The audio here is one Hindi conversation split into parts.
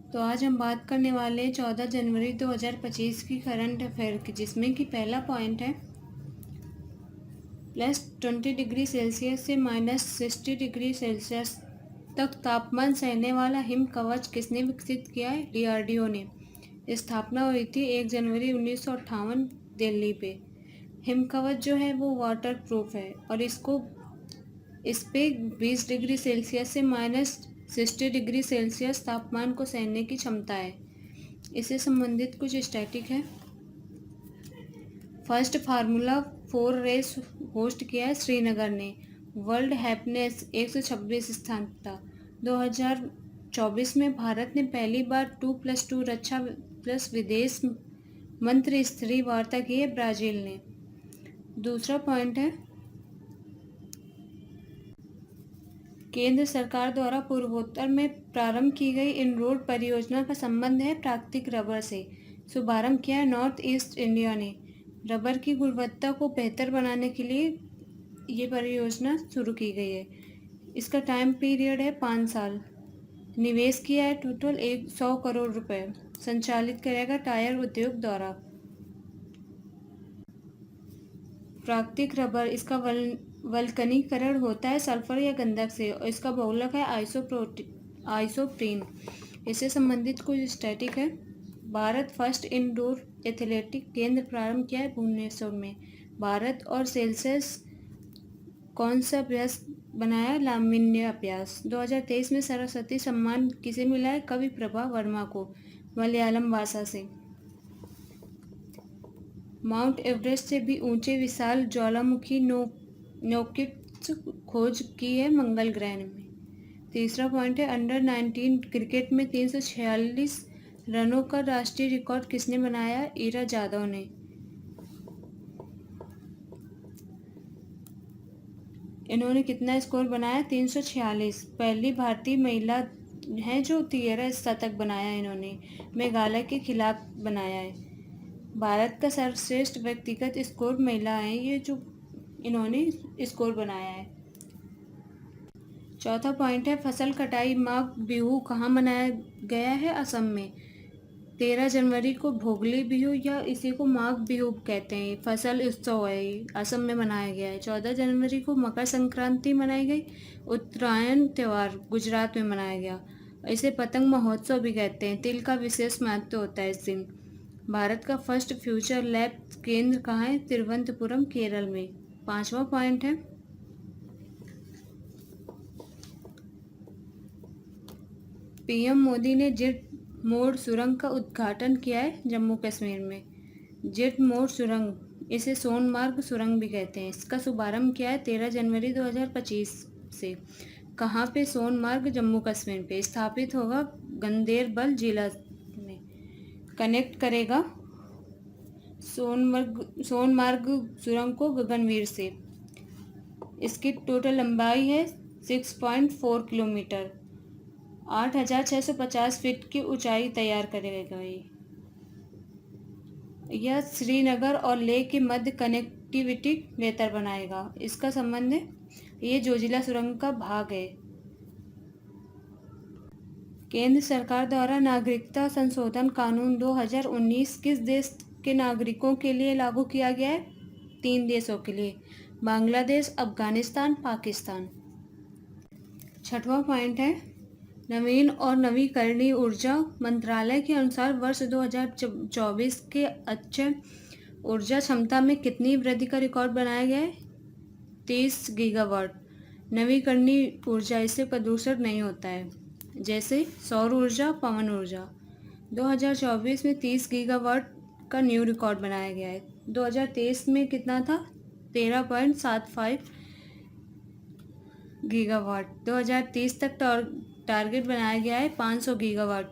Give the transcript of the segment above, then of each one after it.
तो आज हम बात करने वाले हैं 14 जनवरी 2025 की करंट अफेयर की, जिसमें कि पहला पॉइंट है +20 डिग्री सेल्सियस से -60 डिग्री सेल्सियस तक तापमान सहने वाला हिम कवच किसने विकसित किया है? DRDO ने। स्थापना हुई थी 1 जनवरी 1958 दिल्ली पे। हिम कवच जो है वो वाटर प्रूफ है और इस पे 20 डिग्री सेल्सियस से -60 डिग्री सेल्सियस तापमान को सहने की क्षमता है। इससे संबंधित कुछ स्टैटिक है। फर्स्ट फार्मूला 4 रेस होस्ट किया है श्रीनगर ने। वर्ल्ड हैप्पीनेस 126 स्थान था। 2024 में भारत ने पहली बार 2+2 रक्षा प्लस विदेश मंत्री स्तरीय वार्ता की है ब्राजील ने। दूसरा पॉइंट है केंद्र सरकार द्वारा पूर्वोत्तर में प्रारंभ की गई इन रोड परियोजना का संबंध है प्राकृतिक रबर से। शुभारंभ किया है नॉर्थ ईस्ट इंडिया ने। रबर की गुणवत्ता को बेहतर बनाने के लिए ये परियोजना शुरू की गई है। इसका टाइम पीरियड है 5 साल। निवेश किया है टोटल 100 करोड़ रुपए। संचालित करेगा टायर उद्योग द्वारा। प्राकृतिक रबर इसका वल्कनीकरण होता है सल्फर या गंधक से और इसका बहुलक है आइसोप्रीन। इससे संबंधित कुछ स्टैटिक है। भारत फर्स्ट इंडोर एथलेटिक केंद्र प्रारंभ किया है भुवनेश्वर में। भारत और सेल्सियस कौन सा अभ्यास बनाया? लामिन्य अभ्यास। 2023 में सरस्वती सम्मान किसे मिला है? कवि प्रभा वर्मा को, मलयालम भाषा से। माउंट एवरेस्ट से भी ऊंचे विशाल ज्वालामुखी नोकिट्स खोज की है मंगल ग्रह में। तीसरा पॉइंट है अंडर 19 क्रिकेट में 346 रनों का राष्ट्रीय रिकॉर्ड किसने बनाया? ईरा जाधव ने। इन्होंने कितना स्कोर बनाया? 346। पहली भारतीय महिला है जो 13 शतक बनाया इन्होंने। मेघालय के खिलाफ बनाया है। भारत का सर्वश्रेष्ठ व्यक्तिगत स्कोर महिला है ये जो इन्होंने स्कोर बनाया है। चौथा पॉइंट है फसल कटाई माघ बिहू कहाँ मनाया गया है? असम में। 13 जनवरी को भोगली बिहू या इसी को माघ बिहू कहते हैं। फसल उत्सव है, असम में मनाया गया है। 14 जनवरी को मकर संक्रांति मनाई गई। उत्तरायण त्यौहार गुजरात में मनाया गया। इसे पतंग महोत्सव भी कहते हैं। तिल का विशेष महत्व होता है इस दिन। भारत का फर्स्ट फ्यूचर लैब केंद्र कहाँ है? तिरुवनंतपुरम केरल में। पांचवा पॉइंट है पीएम मोदी ने जेट मोड़ सुरंग का उद्घाटन किया है जम्मू कश्मीर में। जेट मोड़ सुरंग इसे सोनमार्ग सुरंग भी कहते हैं। इसका शुभारंभ किया है 13 जनवरी 2025 से। कहाँ पे? सोनमार्ग जम्मू कश्मीर पे स्थापित होगा गंदेरबल जिला में। कनेक्ट करेगा सोनमार्ग सुरंग को गगनवीर से। इसकी टोटल लंबाई है 6.4 किलोमीटर। 8,650 फीट की ऊंचाई तैयार करेगा यह श्रीनगर और लेह के मध्य कनेक्टिविटी बेहतर बनाएगा। इसका संबंध है ये जोजिला सुरंग का भाग है। केंद्र सरकार द्वारा नागरिकता संशोधन कानून 2019 किस देश के नागरिकों के लिए लागू किया गया है? 3 देशों के लिए, बांग्लादेश, अफगानिस्तान, पाकिस्तान। छठवां पॉइंट है नवीन और नवीकरणीय ऊर्जा मंत्रालय के अनुसार वर्ष 2024 के अक्षय ऊर्जा क्षमता में कितनी वृद्धि का रिकॉर्ड बनाया गया है? 30 गीगावाट। नवीकरणीय ऊर्जा इससे प्रदूषण नहीं होता है, जैसे सौर ऊर्जा, पवन ऊर्जा। 2024 में 30 गीगावाट का न्यू रिकॉर्ड बनाया गया है। 2023 में कितना था? 13.75 गीगावाट। 2030 तक टारगेट बनाया गया है 500 गीगावाट।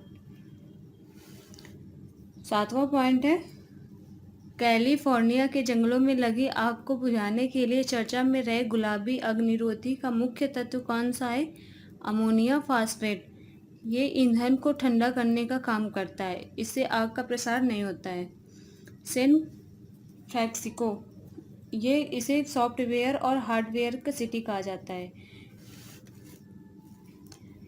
सातवां पॉइंट है कैलिफोर्निया के जंगलों में लगी आग को बुझाने के लिए चर्चा में रहे गुलाबी अग्निरोधी का मुख्य तत्व कौन सा है? Ammonia phosphate. ये ईंधन को ठंडा करने का काम करता है, इससे आग का प्रसार नहीं होता है। सैन फ्रांसिस्को इसे सॉफ्टवेयर और हार्डवेयर का सिटी कहा जाता है।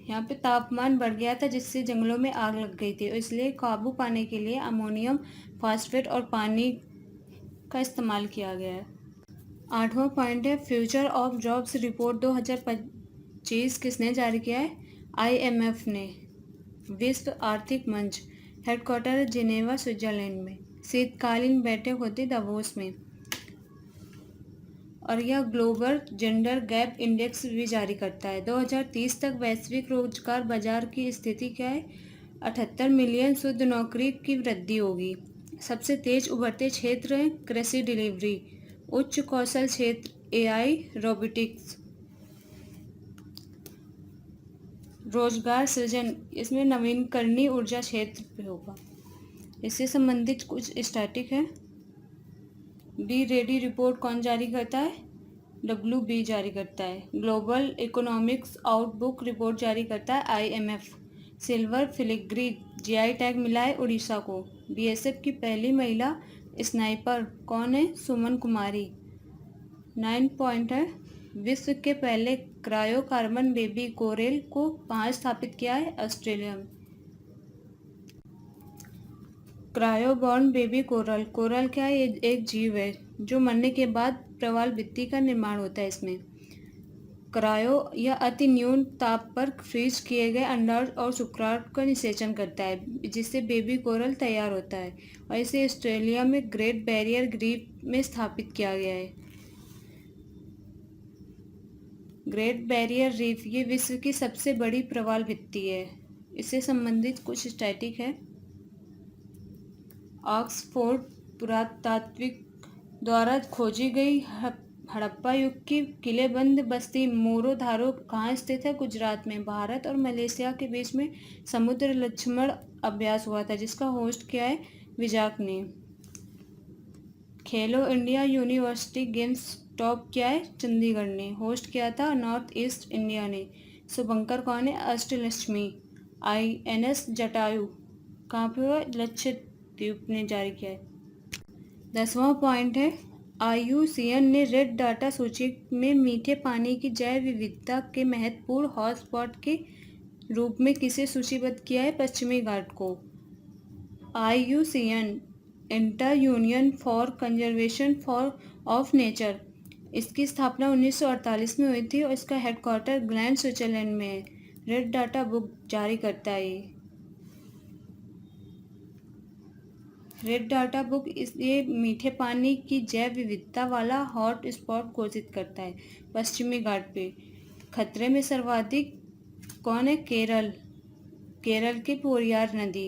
यहाँ पे तापमान बढ़ गया था जिससे जंगलों में आग लग गई थी, इसलिए काबू पाने के लिए अमोनियम फॉस्फेट और पानी का इस्तेमाल किया गया है। 8वां पॉइंट है फ्यूचर ऑफ जॉब्स रिपोर्ट 2025 किसने जारी किया है? IMF ने। विश्व आर्थिक मंच हेडक्वार्टर जिनेवा स्विट्जरलैंड में। शीतकालीन बैठक होती दावोस में। और यह ग्लोबल जेंडर गैप इंडेक्स भी जारी करता है। 2030 तक वैश्विक रोजगार बाजार की स्थिति क्या है? 78 मिलियन शुद्ध नौकरी की वृद्धि होगी। सबसे तेज उभरते क्षेत्र हैं कृषि, डिलीवरी, उच्च कौशल क्षेत्र, AI, रोबोटिक्स। रोजगार सृजन, इसमें नवीनकरणीय ऊर्जा क्षेत्र पे होगा। इससे संबंधित कुछ स्टैटिक है। बी रेडी रिपोर्ट कौन जारी करता है? WB जारी करता है। ग्लोबल इकोनॉमिक्स आउटलुक रिपोर्ट जारी करता है IMF। Silver filigree GI tag मिला है उड़ीसा को। BSF की पहली महिला स्नाइपर कौन है? सुमन कुमारी। 9 पॉइंट है विश्व के पहले क्रायो कार्बन बेबी कोरेल को कहाँ स्थापित किया है? ऑस्ट्रेलिया में। क्रायोबॉर्न बेबी कोरल, कोरल क्या है? ये एक जीव है जो मरने के बाद प्रवाल भित्ति का निर्माण होता है इसमें। क्रायो या अति न्यून ताप पर फ्रीज किए गए अंडाणु और शुक्राणु का निषेचन करता है जिससे बेबी कोरल तैयार होता है और इसे ऑस्ट्रेलिया में ग्रेट बैरियर रीफ में स्थापित किया गया है। ग्रेट बैरियर रीफ ये विश्व की सबसे बड़ी प्रवाल भित्ति है। इससे संबंधित कुछ स्टैटिक है। ऑक्सफोर्ड पुरातात्विक द्वारा खोजी गई हड़प्पा युग की किलेबंद बस्ती मोरोधारो कहाँ स्थित है? गुजरात में। भारत और मलेशिया के बीच में समुद्र लक्ष्मण अभ्यास हुआ था जिसका होस्ट किया है विजाक ने। खेलो इंडिया यूनिवर्सिटी गेम्स टॉप किया है चंडीगढ़ ने। होस्ट किया था नॉर्थ ईस्ट इंडिया ने। शुभंकर कौन है? अष्टलक्ष्मी। INS जटायु कहाँ पे हुआ? लक्षद्वीप ने जारी किया है। 10वां पॉइंट है IUCN ने रेड डाटा सूची में मीठे पानी की जैव विविधता के महत्वपूर्ण हॉटस्पॉट के रूप में किसे सूचीबद्ध किया है? पश्चिमी घाट को। IUCN inter union for conservation of nature, इसकी स्थापना 1948 में हुई थी और इसका हेडक्वार्टर ग्लैंड स्विट्जरलैंड में है। रेड डाटा बुक जारी करता है ये। रेड डाटा बुक ये मीठे पानी की जैव विविधता वाला हॉट स्पॉट घोषित करता है पश्चिमी घाट पे। खतरे में सर्वाधिक कौन है? केरल। केरल की पेरियार नदी।